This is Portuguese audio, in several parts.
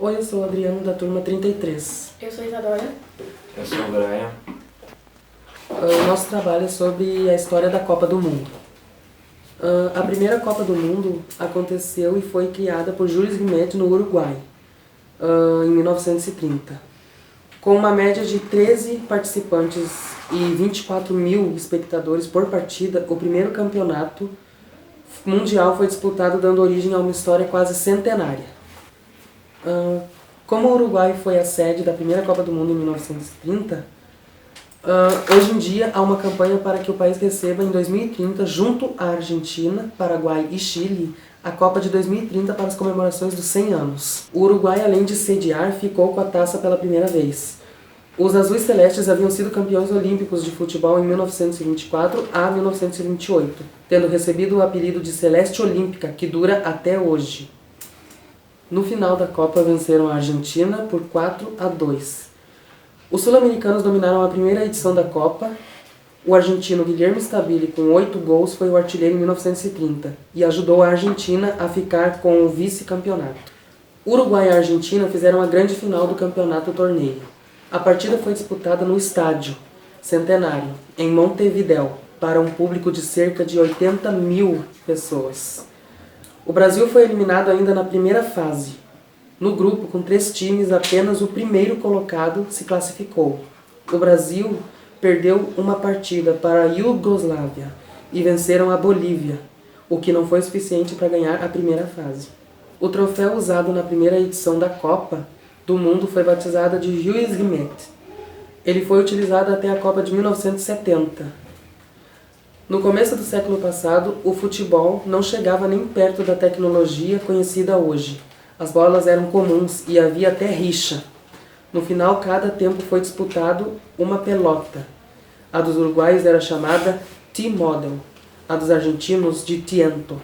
Oi, eu sou o Adriano da turma 33. Eu sou a Isadora. Eu sou o Brian. O nosso trabalho é sobre a história da Copa do Mundo. A primeira Copa do Mundo aconteceu e foi criada por Jules Rimet no Uruguai, em 1930. Com uma média de 13 participantes e 24 mil espectadores por partida, o primeiro campeonato mundial foi disputado, dando origem a uma história quase centenária. Como o Uruguai foi a sede da primeira Copa do Mundo em 1930, hoje em dia há uma campanha para que o país receba em 2030, junto à Argentina, Paraguai e Chile, a Copa de 2030 para as comemorações dos 100 anos. O Uruguai, além de sediar, ficou com a taça pela primeira vez. Os azuis celestes haviam sido campeões olímpicos de futebol em 1924 a 1928, tendo recebido o apelido de Celeste Olímpica, que dura até hoje. No final da Copa venceram a Argentina por 4-2. Os sul-americanos dominaram a primeira edição da Copa. O argentino Guilherme Stabile, com 8 gols, foi o artilheiro em 1930 e ajudou a Argentina a ficar com o vice-campeonato. Uruguai e Argentina fizeram a grande final do campeonato torneio. A partida foi disputada no Estádio Centenário, em Montevidéu, para um público de cerca de 80 mil pessoas. O Brasil foi eliminado ainda na primeira fase. No grupo, com 3 times, apenas o primeiro colocado se classificou. O Brasil perdeu uma partida para a Iugoslávia e venceram a Bolívia, o que não foi suficiente para ganhar a primeira fase. O troféu usado na primeira edição da Copa do Mundo foi batizado de Jules Rimet. Ele foi utilizado até a Copa de 1970. No começo do século passado, o futebol não chegava nem perto da tecnologia conhecida hoje. As bolas eram comuns e havia até rixa. No final, cada tempo foi disputado uma pelota. A dos uruguaios era chamada T-Model, a dos argentinos de Tiento.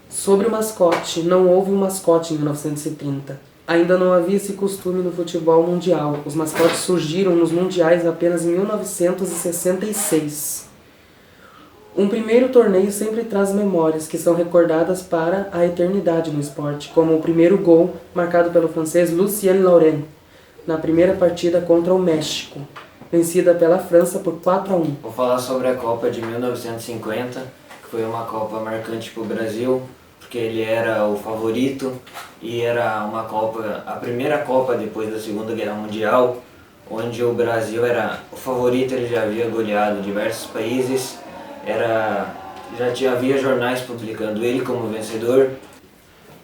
Sobre o mascote, não houve um mascote em 1930. Ainda não havia esse costume no futebol mundial. Os mascotes surgiram nos mundiais apenas em 1966. Um primeiro torneio sempre traz memórias que são recordadas para a eternidade no esporte, como o primeiro gol marcado pelo francês Lucien Laurent, na primeira partida contra o México, vencida pela França por 4-1. Vou falar sobre a Copa de 1950, que foi uma Copa marcante para o Brasil, porque ele era o favorito e era uma Copa, a primeira Copa depois da Segunda Guerra Mundial, onde o Brasil era o favorito. Ele já havia goleado diversos países. Já havia jornais publicando ele como vencedor.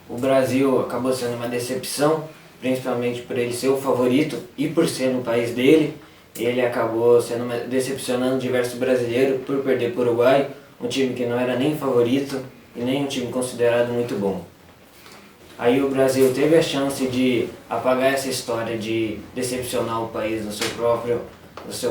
O Brasil acabou sendo uma decepção, principalmente por ele ser o favorito e por ser no país dele. Ele acabou decepcionando diversos brasileiros por perder para o Uruguai, um time que não era nem favorito e nem um time considerado muito bom. Aí o Brasil teve a chance de apagar essa história de decepcionar o país no seu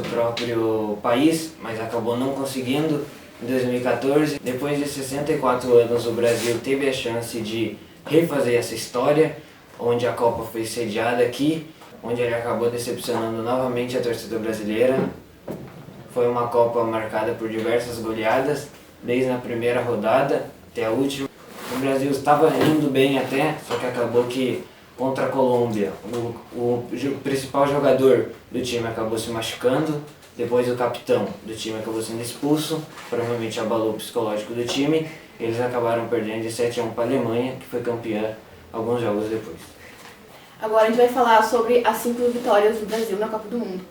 próprio país, mas acabou não conseguindo. Em 2014, depois de 64 anos, o Brasil teve a chance de refazer essa história, onde a Copa foi sediada aqui, onde ele acabou decepcionando novamente a torcida brasileira. Foi uma Copa marcada por diversas goleadas, desde a primeira rodada até a última. O Brasil estava indo bem até, só que acabou que contra a Colômbia, o principal jogador do time acabou se machucando. Depois o capitão do time acabou sendo expulso, provavelmente abalou o psicológico do time. Eles acabaram perdendo de 7-1 para a Alemanha, que foi campeã alguns jogos depois. Agora a gente vai falar sobre as 5 vitórias do Brasil na Copa do Mundo.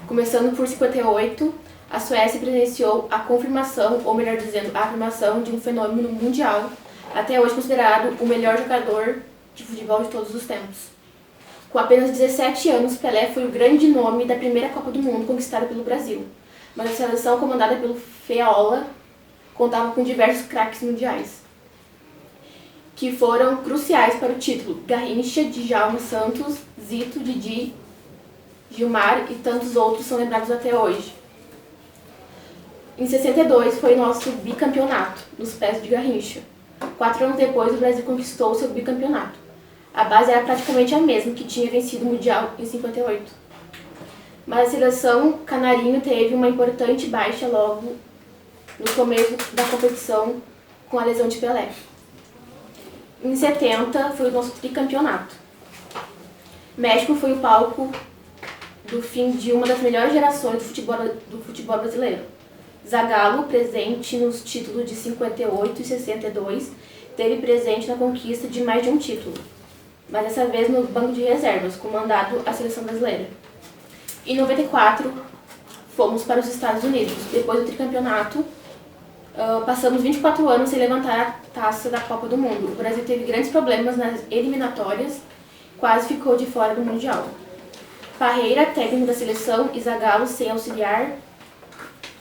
Começando por 58, a Suécia presenciou a confirmação, ou melhor dizendo, a afirmação de um fenômeno mundial, até hoje considerado o melhor jogador de futebol de todos os tempos. Com apenas 17 anos, Pelé foi o grande nome da primeira Copa do Mundo conquistada pelo Brasil, mas a seleção comandada pelo Feola contava com diversos craques mundiais, que foram cruciais para o título. Garrincha, Djalma Santos, Zito, Didi, Gilmar e tantos outros são lembrados até hoje. Em 62 foi nosso bicampeonato, nos pés de Garrincha. 4 anos depois, o Brasil conquistou seu bicampeonato. A base era praticamente a mesma que tinha vencido o Mundial em 58. Mas a seleção canarinho teve uma importante baixa logo no começo da competição com a lesão de Pelé. Em 70 foi o nosso tricampeonato. México foi o palco do fim de uma das melhores gerações do futebol brasileiro. Zagallo, presente nos títulos de 58 e 62, teve presente na conquista de mais de um título, mas dessa vez no banco de reservas, comandado a seleção brasileira. Em 94, fomos para os Estados Unidos. Depois do tricampeonato, passamos 24 anos sem levantar a taça da Copa do Mundo. O Brasil teve grandes problemas nas eliminatórias, quase ficou de fora do Mundial. Parreira, técnico da seleção, e Zagallo, sem auxiliar,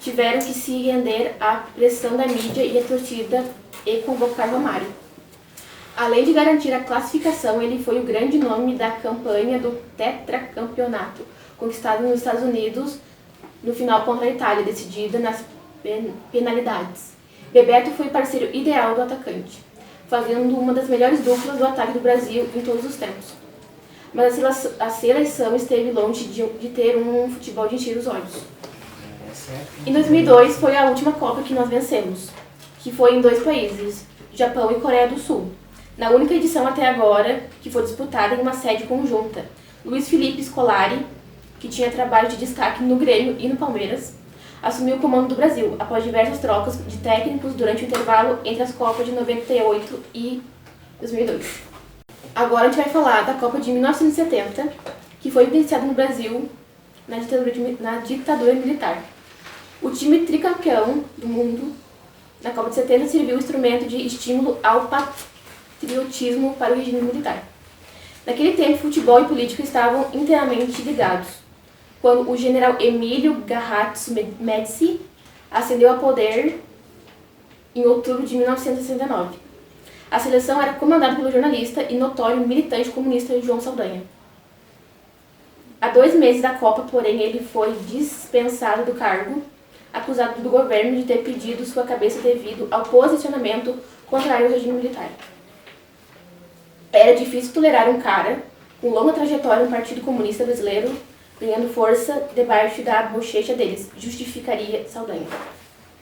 tiveram que se render à pressão da mídia e a torcida e convocar Romário. Além de garantir a classificação, ele foi o grande nome da campanha do tetracampeonato, conquistado nos Estados Unidos no final contra a Itália, decidida nas penalidades. Bebeto foi parceiro ideal do atacante, fazendo uma das melhores duplas do ataque do Brasil em todos os tempos. Mas a seleção esteve longe de ter um futebol de encher os olhos. Em 2002 foi a última Copa que nós vencemos, que foi em 2 países, Japão e Coreia do Sul. Na única edição até agora que foi disputada em uma sede conjunta, Luiz Felipe Scolari, que tinha trabalho de destaque no Grêmio e no Palmeiras, assumiu o comando do Brasil, após diversas trocas de técnicos durante o intervalo entre as Copas de 98 e 2002. Agora a gente vai falar da Copa de 1970, que foi vivenciada no Brasil na ditadura militar. O time tricampeão do mundo na Copa de 70 serviu instrumento de estímulo ao patriotismo para o regime militar. Naquele tempo, futebol e política estavam inteiramente ligados, quando o general Emílio Garratz Médici ascendeu ao poder em outubro de 1969. A seleção era comandada pelo jornalista e notório militante comunista João Saldanha. Há 2 meses da Copa, porém, ele foi dispensado do cargo, acusado do governo de ter pedido sua cabeça devido ao posicionamento contrário ao regime militar. Era difícil tolerar um cara com longa trajetória no Partido Comunista Brasileiro ganhando força debaixo da bochecha deles, justificaria Saldanha.